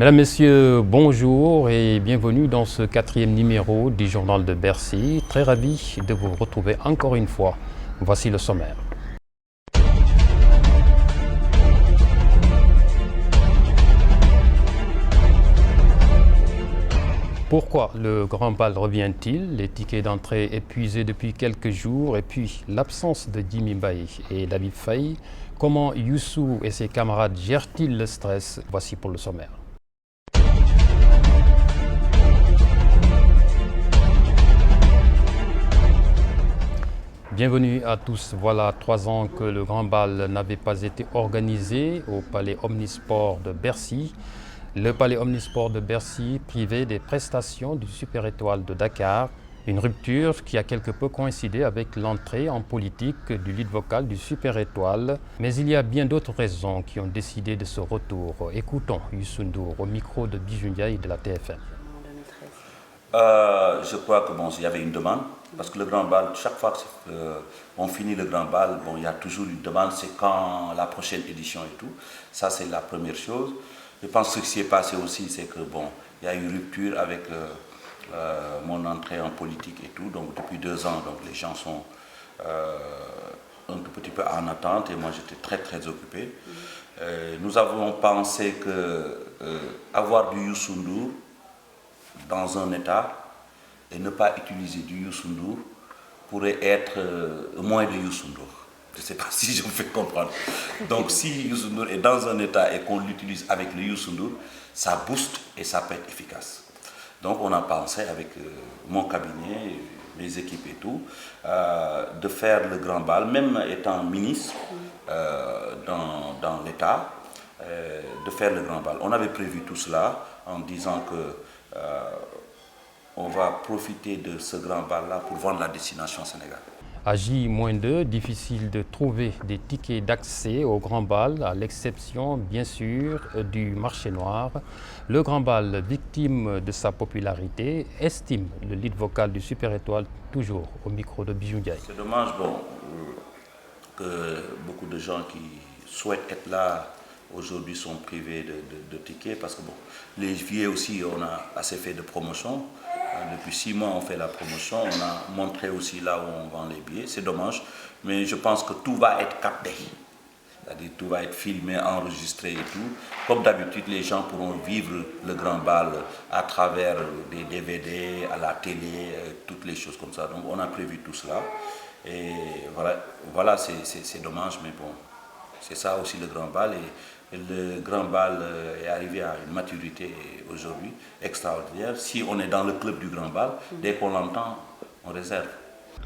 Mesdames, Messieurs, bonjour et bienvenue dans ce 4e numéro du Journal de Bercy. Très ravi de vous retrouver encore une fois. Voici le sommaire. Pourquoi le grand bal revient-il? Les tickets d'entrée épuisés depuis quelques jours et puis l'absence de Jimmy Mbaye et David Faye. Comment Youssou et ses camarades gèrent-ils le stress? Voici pour le sommaire. Bienvenue à tous. Voilà 3 ans que le grand bal n'avait pas été organisé au Palais Omnisport de Bercy. Le Palais Omnisport de Bercy privé des prestations du Super Étoile de Dakar. Une rupture qui a quelque peu coïncidé avec l'entrée en politique du lead vocal du Super Étoile. Mais il y a bien d'autres raisons qui ont décidé de ce retour. Écoutons Youssou N'Dour au micro de Bijou Ndiaye de la TFM. Je crois que il y avait une demande, parce que le grand bal, chaque fois qu'on finit le grand bal, il y a toujours une demande, c'est quand la prochaine édition et tout. Ça, c'est la première chose. Je pense que ce qui s'est passé aussi, c'est que il y a eu une rupture avec mon entrée en politique et tout. Donc depuis 2 ans, donc les gens sont un tout petit peu en attente et moi j'étais très très occupé. Nous avons pensé que avoir du Youssou N'Dour dans un état et ne pas utiliser du Youssou N'Dour pourrait être moins de Youssou N'Dour. Je ne sais pas si je me fais comprendre. Donc si Youssou N'Dour est dans un état et qu'on l'utilise avec le Youssou N'Dour, ça booste et ça peut être efficace. Donc on a pensé avec mon cabinet, mes équipes et tout, de faire le grand bal, même étant ministre dans l'État, de faire le grand bal. On avait prévu tout cela en disant que on va profiter de ce grand bal-là pour vendre la destination Sénégal. À J-2, difficile de trouver des tickets d'accès au grand bal, à l'exception, bien sûr, du marché noir. Le grand bal, victime de sa popularité, estime le lead vocal du Super Étoile, toujours au micro de Bijou Ndiaye. C'est dommage que beaucoup de gens qui souhaitent être là aujourd'hui sont privés de tickets, parce que les vieux aussi, on a assez fait de promotion. Depuis 6 mois, on fait la promotion. On a montré aussi là où on vend les billets. C'est dommage, mais je pense que tout va être capté. C'est-à-dire tout va être filmé, enregistré et tout. Comme d'habitude, les gens pourront vivre le grand bal à travers des DVD, à la télé, toutes les choses comme ça. Donc on a prévu tout cela. Et voilà c'est dommage, mais c'est ça aussi le grand bal. Et le grand bal est arrivé à une maturité aujourd'hui extraordinaire. Si on est dans le club du grand bal, dès qu'on l'entend, on réserve.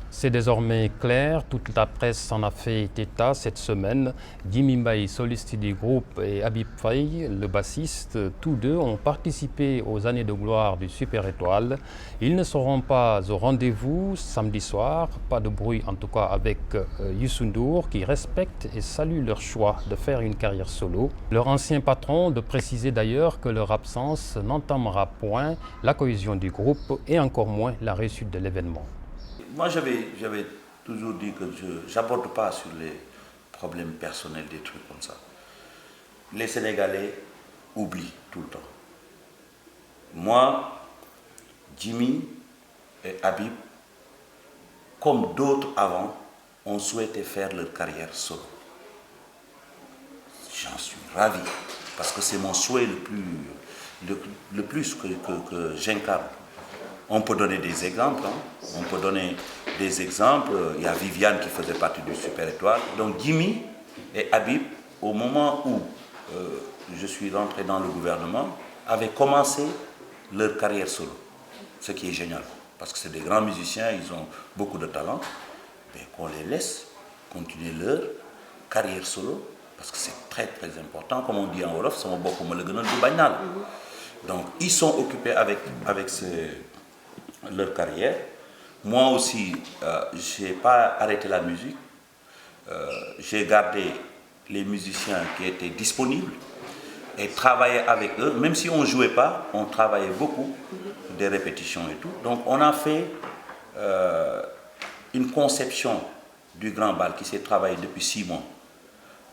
C'est désormais clair, toute la presse en a fait état cette semaine. Jimmy Mbaye, soliste du groupe, et Habib Faye, le bassiste, tous deux ont participé aux années de gloire du Super Étoile. Ils ne seront pas au rendez-vous samedi soir, pas de bruit en tout cas avec Youssou N'Dour, qui respecte et salue leur choix de faire une carrière solo. Leur ancien patron de préciser d'ailleurs que leur absence n'entamera point la cohésion du groupe et encore moins la réussite de l'événement. Moi, j'avais toujours dit que je n'aborde pas sur les problèmes personnels, des trucs comme ça. Les Sénégalais oublient tout le temps. Moi, Jimmy et Habib, comme d'autres avant, ont souhaité faire leur carrière solo. J'en suis ravi, parce que c'est mon souhait le plus que j'incarne. On peut donner des exemples. On peut donner des exemples. Il y a Viviane qui faisait partie du Super Étoile. Donc Jimmy et Habib, au moment où je suis rentré dans le gouvernement, avaient commencé leur carrière solo. Ce qui est génial. Parce que c'est des grands musiciens, ils ont beaucoup de talent. Mais qu'on les laisse continuer leur carrière solo. Parce que c'est très très important. Comme on dit en Wolof, c'est beaucoup le du bagnal. Donc ils sont occupés avec leur carrière. Moi aussi, je n'ai pas arrêté la musique. J'ai gardé les musiciens qui étaient disponibles et travaillé avec eux. Même si on ne jouait pas, on travaillait beaucoup, des répétitions et tout. Donc on a fait une conception du grand bal qui s'est travaillé depuis 6 mois.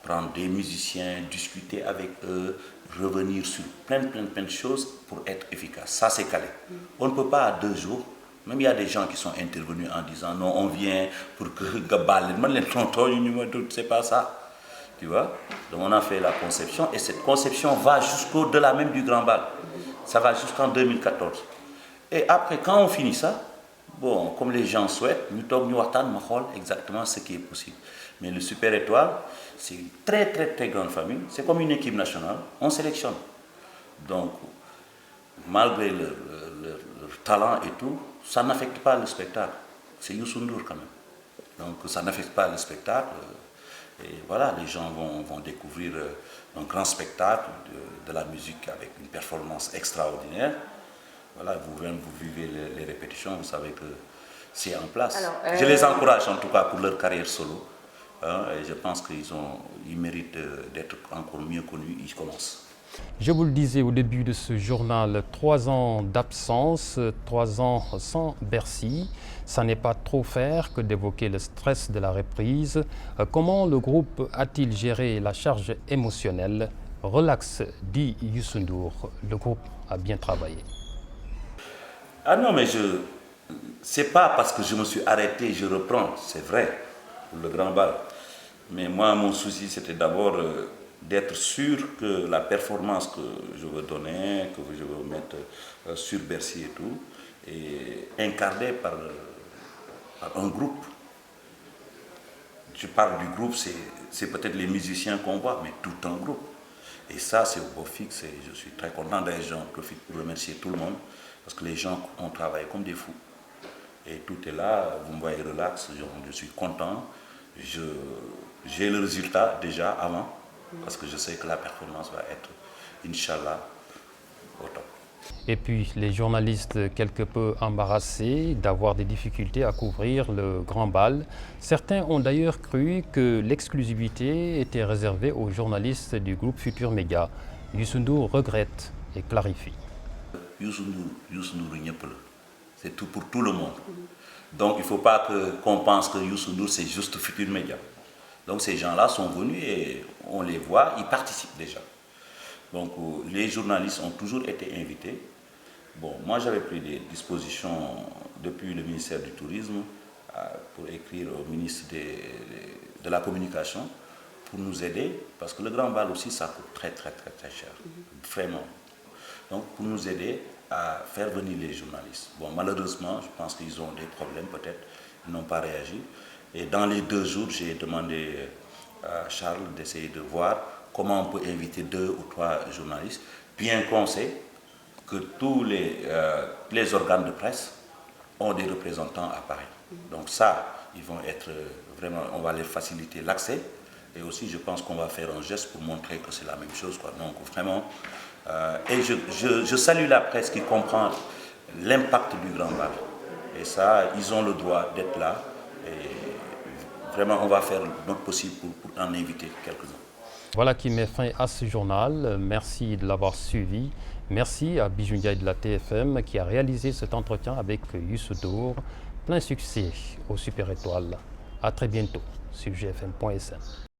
prendre des musiciens, discuter avec eux, revenir sur plein de choses pour être efficace. Ça, c'est calé. On ne peut pas à 2 jours. Même il y a des gens qui sont intervenus en disant non, on vient pour que Gabal, c'est pas ça. Tu vois? Donc on a fait la conception et cette conception va jusqu'au-delà même du Grand Bal. Ça va jusqu'en 2014. Et après, quand on finit ça, bon, comme les gens souhaitent, nous attendons exactement ce qui est possible. Mais le Super Étoile, c'est une très grande famille. C'est comme une équipe nationale. On sélectionne. Donc, malgré leur talent et tout, ça n'affecte pas le spectacle. C'est Youssou N'Dour quand même. Donc, ça n'affecte pas le spectacle. Et voilà, les gens vont découvrir un grand spectacle de la musique avec une performance extraordinaire. Voilà, vous-même, vous vivez les répétitions, vous savez que c'est en place. Alors, je les encourage en tout cas pour leur carrière solo. Et je pense qu'ils méritent d'être encore mieux connus. Ils commencent. Je vous le disais au début de ce journal, 3 ans d'absence, 3 ans sans Bercy. Ça n'est pas trop faire que d'évoquer le stress de la reprise. Comment le groupe a-t-il géré la charge émotionnelle? Relax, dit Youssou N'Dour. Le groupe a bien travaillé. Ah non, mais c'est pas parce que je me suis arrêté, je reprends, c'est vrai, pour le Grand Bal. Mais moi, mon souci, c'était d'abord d'être sûr que la performance que je veux donner, que je veux mettre sur Bercy et tout, est incarnée par un groupe. Je parle du groupe, c'est peut-être les musiciens qu'on voit, mais tout un groupe. Et ça, c'est au beau fixe et je suis très content. D'ailleurs, j'en profite pour remercier tout le monde parce que les gens ont travaillé comme des fous. Et tout est là, vous me voyez relax, je suis content. J'ai le résultat déjà avant parce que je sais que la performance va être, Inch'Allah, au top. Et puis les journalistes quelque peu embarrassés d'avoir des difficultés à couvrir le Grand Bal. Certains ont d'ailleurs cru que l'exclusivité était réservée aux journalistes du groupe Futur Média. Youssou N'Dour regrette et clarifie. Youssou N'Dour, c'est tout pour tout le monde. Donc il ne faut pas qu'on pense que Youssou N'Dour c'est juste Futur Média. Donc ces gens-là sont venus et on les voit, ils participent déjà. Donc les journalistes ont toujours été invités. Bon, moi j'avais pris des dispositions depuis le ministère du Tourisme pour écrire au ministre de la Communication pour nous aider, parce que le Grand Bal aussi ça coûte très cher, vraiment. Donc pour nous aider à faire venir les journalistes. Bon, malheureusement, je pense qu'ils ont des problèmes peut-être, ils n'ont pas réagi. Et dans les 2 jours, j'ai demandé à Charles d'essayer de voir comment on peut inviter 2 ou 3 journalistes, bien qu'on sait que tous les organes de presse ont des représentants à Paris. Donc ça, ils vont être vraiment, on va les faciliter l'accès. Et aussi, je pense qu'on va faire un geste pour montrer que c'est la même chose, quoi. Donc vraiment, et je salue la presse qui comprend l'impact du Grand Bal. Et ça, ils ont le droit d'être là. Et vraiment, on va faire notre possible pour en inviter quelques-uns. Voilà qui met fin à ce journal. Merci de l'avoir suivi. Merci à Bijou Ndiaye de la TFM qui a réalisé cet entretien avec Youssou N'Dour. Plein succès au Super Étoile. À très bientôt sur gfm.sn.